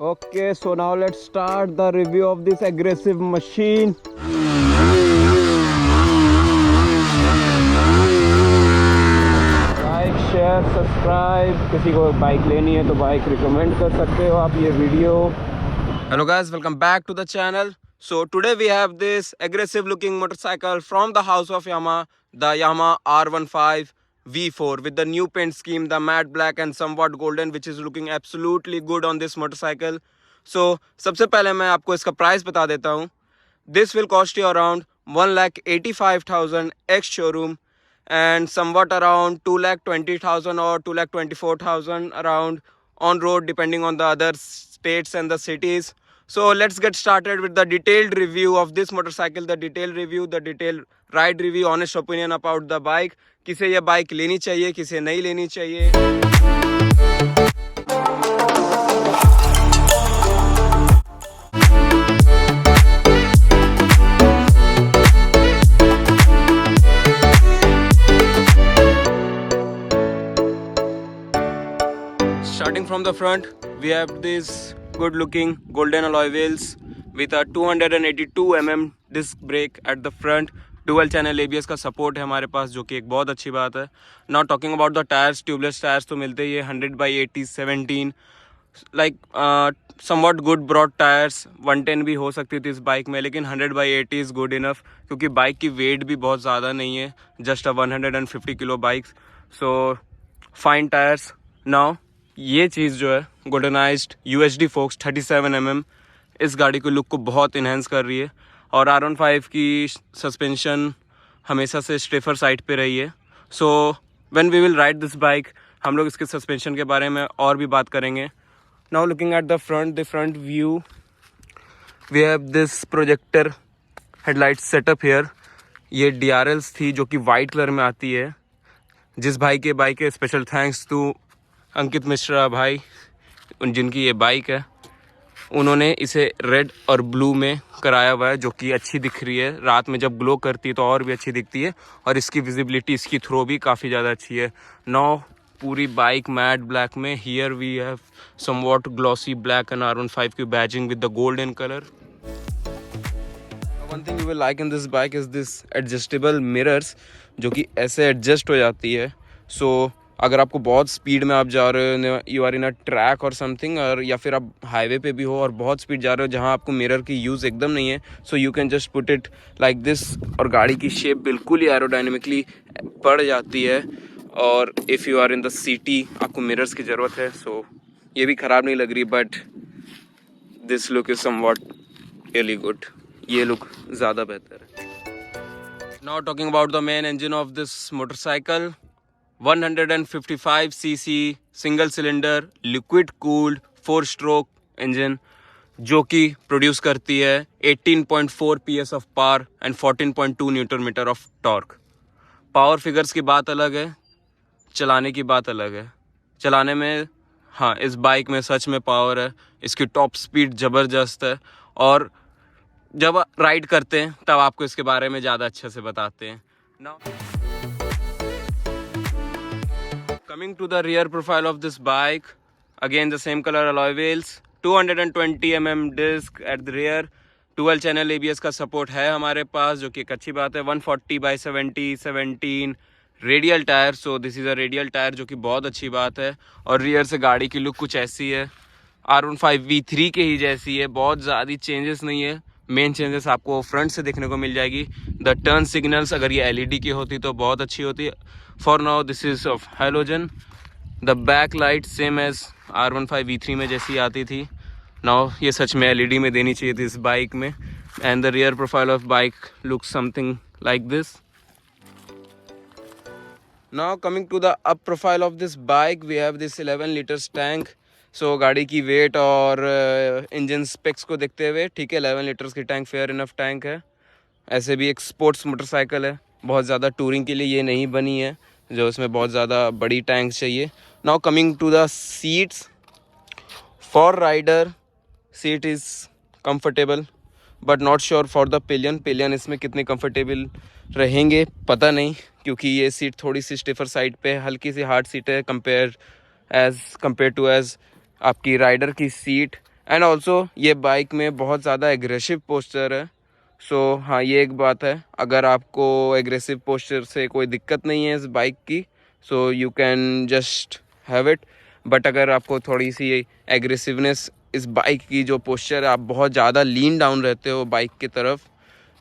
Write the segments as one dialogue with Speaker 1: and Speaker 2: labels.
Speaker 1: Okay, so now let's start the review of this aggressive machine. Like, share, subscribe. किसी को bike लेनी है तो बाइक रिकमेंड कर सकते हो आप ये video. Hello guys, welcome back to the channel. So today we have this aggressive looking motorcycle from the house of Yamaha, the Yamaha R15 V4 with the new paint scheme, the matte black and somewhat golden, which is looking absolutely good on this motorcycle. So सबसे पहले मैं आपको इसका price बता देता हूँ. This will cost you around 1,85,000 ex showroom and somewhat around 2,20,000 or 2,24,000 around on road, depending on the other states and the cities. So let's get started with the detailed review of this motorcycle, the detailed review, the detailed ride review, honest opinion about the bike. किसे ये bike लेनी चाहिए, किसे नहीं लेनी चाहिए. Starting from the front, we have this good looking golden alloy wheels with a 282 mm disc brake at the front. Dual channel ABS का support है हमारे पास, जो कि एक बहुत अच्छी बात है. Now talking about the tires, tubeless tyres तो मिलते ही है. 100/80 17 like somewhat good broad tyres. 110 भी हो सकती थी इस बाइक में, लेकिन 100/80 इज़ गुड इनफ, क्योंकि बाइक की वेट भी बहुत ज़्यादा नहीं है, just a 150 kilo bike. So fine tyres. Now ये चीज़ जो है गोल्डनाइज्ड UHD फोक्स 37 mm इस गाड़ी को लुक को बहुत इन्हेंस कर रही है. और R15 की सस्पेंशन हमेशा से स्टेफर साइड पे रही है. So when we will ride this bike, हम लोग इसके सस्पेंशन के बारे में और भी बात करेंगे. Now looking at the front view, we have this projector headlight setup here. ये DRLs थी जो कि वाइट कलर में आती है. जिस भाई के बाइक है, स्पेशल थैंक्स टू अंकित मिश्रा भाई, जिनकी ये बाइक है, उन्होंने इसे रेड और ब्लू में कराया हुआ है, जो कि अच्छी दिख रही है. रात में जब ग्लो करती है तो और भी अच्छी दिखती है, और इसकी विजिबिलिटी, इसकी थ्रो भी काफ़ी ज़्यादा अच्छी है. नाउ पूरी बाइक मैट ब्लैक में. Here we have somewhat glossy black and R15 की badging with the golden colour. One thing you will like in this bike is this adjustable mirrors, जो कि ऐसे एडजस्ट हो जाती है. सो अगर आपको बहुत स्पीड में आप जा रहे हो, you are in a track और समथिंग, और या फिर आप हाईवे पे भी हो और बहुत स्पीड जा रहे हो जहाँ आपको मिरर की यूज़ एकदम नहीं है, so you can just put it like this, और गाड़ी की शेप बिल्कुल ही एरोडायनेमिकली पड़ जाती है. और if you are in the city, आपको मिरर्स की ज़रूरत है. सो ये भी ख़राब नहीं लग रही, but this look is somewhat really good. ये लुक ज़्यादा बेहतर है. Now talking about the main engine of this motorcycle, 155cc single cylinder liquid cooled 4-स्ट्रोक इंजन, जो कि प्रोड्यूस करती है 18.4 PS of power and 14.2 newton metre of torque. Power figures की बात अलग है, चलाने की बात अलग है. चलाने में हाँ, इस बाइक में सच में पावर है. इसकी टॉप स्पीड ज़बरदस्त है, और जब राइड करते हैं तब आपको इसके बारे में ज़्यादा अच्छे से बताते हैं. Now coming to the rear profile of this bike, again the same color alloy wheels, 220 mm disc at the rear. Dual channel ABS का सपोर्ट है हमारे पास, जो कि एक अच्छी बात है. 140/70 17 radial tyre. So this is a radial tyre, जो कि बहुत अच्छी बात है. और रियर से गाड़ी की लुक कुछ ऐसी है, R15 V3 के ही जैसी है. बहुत ज़्यादा चेंजेस नहीं है. मेन चेंजेस आपको फ्रंट से देखने को मिल जाएगी. द टर्न सिग्नल्स, अगर ये LED की होती तो बहुत अच्छी होती. For now this is of halogen. The back light same as R15 V3 में जैसी आती थी. नाउ ये सच में LED में देनी चाहिए थी इस बाइक में. And the rear profile of bike looks something like this. Now coming to the up profile of this bike, we have this 11 litres tank. So गाड़ी की वेट और इंजन स्पेक्स को देखते हुए ठीक है, 11 लीटर्स की टैंक फेयर इनफ टैंक है. ऐसे भी एक स्पोर्ट्स मोटरसाइकिल है, बहुत ज़्यादा टूरिंग के लिए ये नहीं बनी है, जो इसमें बहुत ज़्यादा बड़ी टैंक चाहिए. Now coming to the seats, for rider seat is comfortable, but not sure for the pillion इसमें कितने कंफर्टेबल रहेंगे पता नहीं, क्योंकि ये सीट थोड़ी सी स्टिफर साइड पे, हल्की सी हार्ड सीट है कंपेयर टू एज आपकी राइडर की सीट. एंड ऑल्सो ये बाइक में बहुत ज़्यादा एग्रेसिव पोस्चर है। सो हाँ, ये एक बात है, अगर आपको एग्रेसिव पोस्चर से कोई दिक्कत नहीं है इस बाइक की, so you can just have it. But अगर आपको थोड़ी सी एग्रेसिवनेस इस बाइक की जो पोस्चर है, आप बहुत ज़्यादा लीन डाउन रहते हो बाइक की तरफ,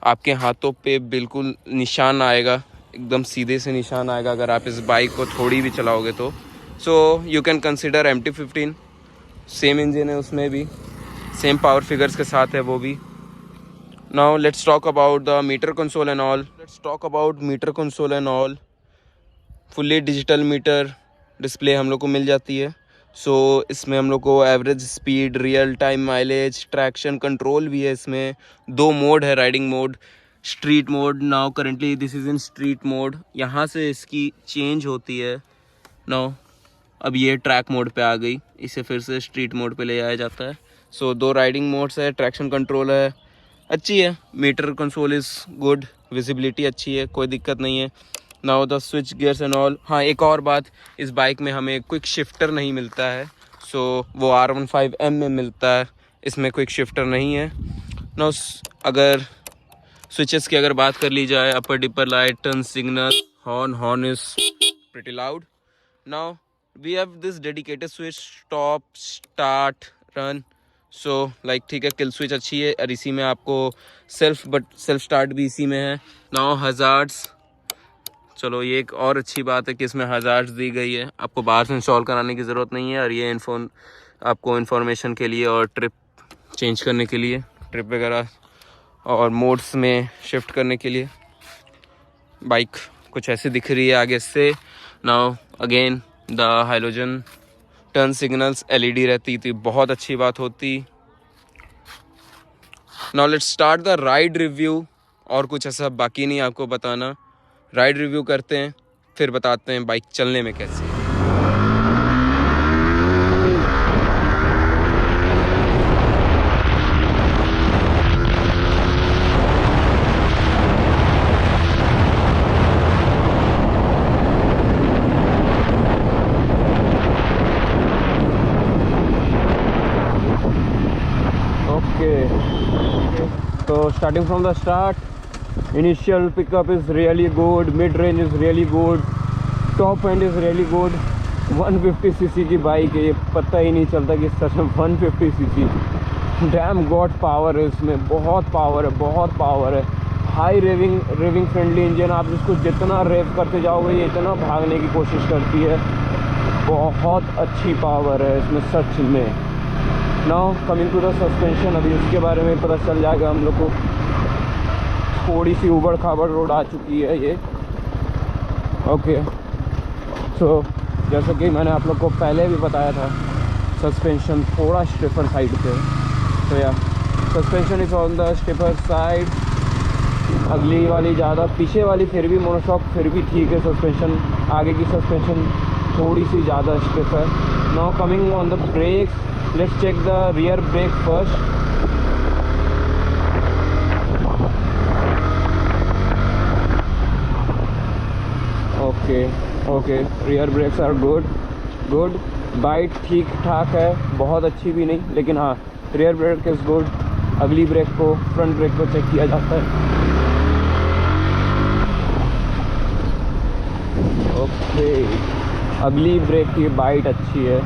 Speaker 1: आपके हाथों पे बिल्कुल निशान आएगा, एकदम सीधे से निशान आएगा अगर आप इस बाइक को थोड़ी भी चलाओगे तो। So you can consider MT-15, same engine है उसमें भी, सेम पावर फिगर्स के साथ है वो भी। Now let's talk about the meter console and all. Meter console and all, fully digital meter display हम लोग को मिल जाती है। सो इसमें हम लोग को average speed, real time mileage, traction control भी है इसमें। 2 मोड है, riding mode, street mode. Now currently this is in street mode, यहाँ से इसकी चेंज होती है। नाउ अब ये ट्रैक मोड पे आ गई, इसे फिर से स्ट्रीट मोड पे ले आया जाता है। सो 2 राइडिंग मोड्स है, ट्रैक्शन कंट्रोल है, अच्छी है। Meter console is good, visibility अच्छी है, कोई दिक्कत नहीं है। Now the switch gears and all. हाँ, एक और बात, इस बाइक में हमें क्विक शिफ्टर नहीं मिलता है। सो वो R15M में मिलता है, इसमें क्विक शिफ्टर नहीं है। नाउ अगर स्विचेस की अगर बात कर ली जाए, upper dipper light, turn signal, horn is pretty loud. Now we have this dedicated switch, stop, start, run. So like ठीक है, किल स्विच अच्छी है, और इसी में आपको सेल्फ स्टार्ट भी इसी में है। नाउ हजार्ड्स, चलो ये एक और अच्छी बात है कि इसमें हजार्ड्स दी गई है, आपको बाहर से इंस्टॉल कराने की ज़रूरत नहीं है। और ये आपको इन्फॉर्मेशन के लिए और ट्रिप चेंज करने के लिए, ट्रिप वगैरह और मोड्स में शिफ्ट करने के लिए। बाइक कुछ ऐसी दिख रही है आगे से। Now again the halogen turn signals, LED रहती थी, बहुत अच्छी बात होती। Now let's start the ride review. और कुछ ऐसा बाकी नहीं आपको बताना, राइड रिव्यू करते हैं, फिर बताते हैं बाइक चलने में कैसी है। So starting from the start, initial pickup is really good, mid range is really good, top end is really good। 150cc की बाइक है, ये पता ही नहीं चलता कि सच में 150cc। डैम गॉड पावर है इसमें, बहुत पावर है। हाई रेविंग फ्रेंडली इंजन, आप इसको जितना रेव करते जाओगे ये इतना भागने की कोशिश करती है। बहुत अच्छी पावर है इसमें सच में। Now coming to the suspension, अभी उसके बारे में पता चल जाएगा हम लोग को। थोड़ी सी उबड़ खाबड़ रोड आ चुकी है ये। ओके, सो जैसा कि मैंने आप लोग को पहले भी बताया था, सस्पेंशन थोड़ा स्टिफर साइड पे। तो या suspension is on the stiffer side. अगली वाली ज़्यादा, पीछे वाली फिर भी मोनोशॉक फिर भी ठीक है सस्पेंशन। आगे की सस्पेंशन थोड़ी सी ज़्यादा स्टिफ है। Now coming on the brakes, let's check the rear brake first। okay, rear brakes are good। Bite ठीक ठाक है, बहुत अच्छी भी नहीं, लेकिन हाँ rear brake is good। अगली ब्रेक को, फ्रंट ब्रेक को चेक किया जाता है। ओके, अगली ब्रेक की बाइट अच्छी है,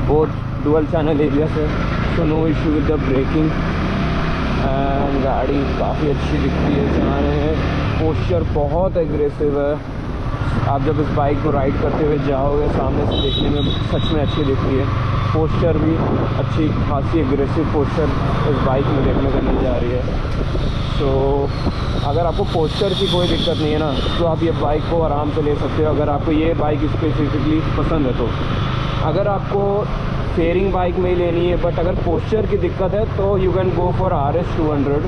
Speaker 1: बहुत डुअल चैनल एरिया से, तो no issue with the braking. And गाड़ी काफ़ी अच्छी दिखती है चलाने में। पोस्चर बहुत एग्रेसिव है, आप जब इस बाइक को राइड करते हुए जाओगे सामने से देखने में सच में अच्छी दिखती है। पोस्चर भी अच्छी खासी एग्रेसिव पोस्चर इस बाइक में देखने को मिल जा रही है। तो अगर आपको पोस्चर की कोई दिक्कत नहीं है ना, तो आप ये बाइक को आराम से ले सकते हो, अगर आपको ये बाइक स्पेसिफिकली पसंद है तो। अगर आपको फेयरिंग बाइक में ही लेनी है, बट अगर पोस्चर की दिक्कत है तो you can go for RS 200।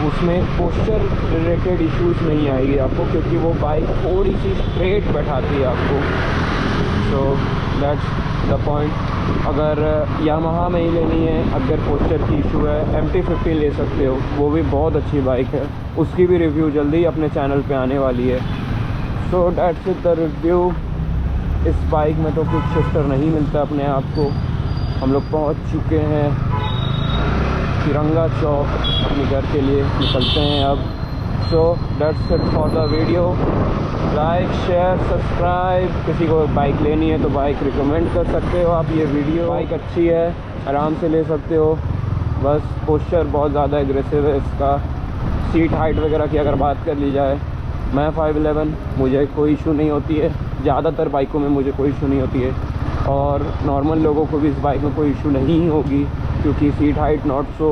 Speaker 1: उसमें पोस्चर रिलेटेड इश्यूज नहीं आएगी आपको, क्योंकि वो बाइक थोड़ी सी स्ट्रेट बैठाती है आपको। So that's the point. अगर यामाहा में ही लेनी है, अगर पोस्चर की इशू है, MT-15 ले सकते हो, वो भी बहुत अच्छी बाइक है। उसकी भी रिव्यू जल्दी अपने चैनल पे आने वाली है। So that's it the review. इस बाइक में तो कुछ शिफ्टर नहीं मिलता अपने आप को। हम लोग पहुंच चुके हैं तिरंगा चौक अपने घर के लिए निकलते हैं अब। So that's it for the video. Like share subscribe. किसी को बाइक लेनी है तो बाइक रिकमेंड कर सकते हो आप। ये वीडियो बाइक अच्छी है, आराम से ले सकते हो। बस पोस्चर बहुत ज़्यादा एग्रेसिव है इसका। सीट हाइट वगैरह की अगर बात कर ली जाए, मैं 5'11", मुझे कोई इशू नहीं होती है। ज़्यादातर बाइकों में मुझे कोई इशू नहीं होती है और नॉर्मल लोगों को भी इस बाइक में कोई इशू नहीं होगी, क्योंकि सीट हाइट नॉट सो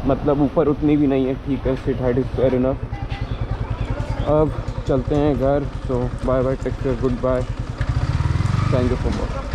Speaker 1: मतलब ऊपर उतनी भी नहीं है, ठीक है। Seat height is fair enough. अब चलते हैं घर। So bye bye, take care, goodbye, thank you for watching.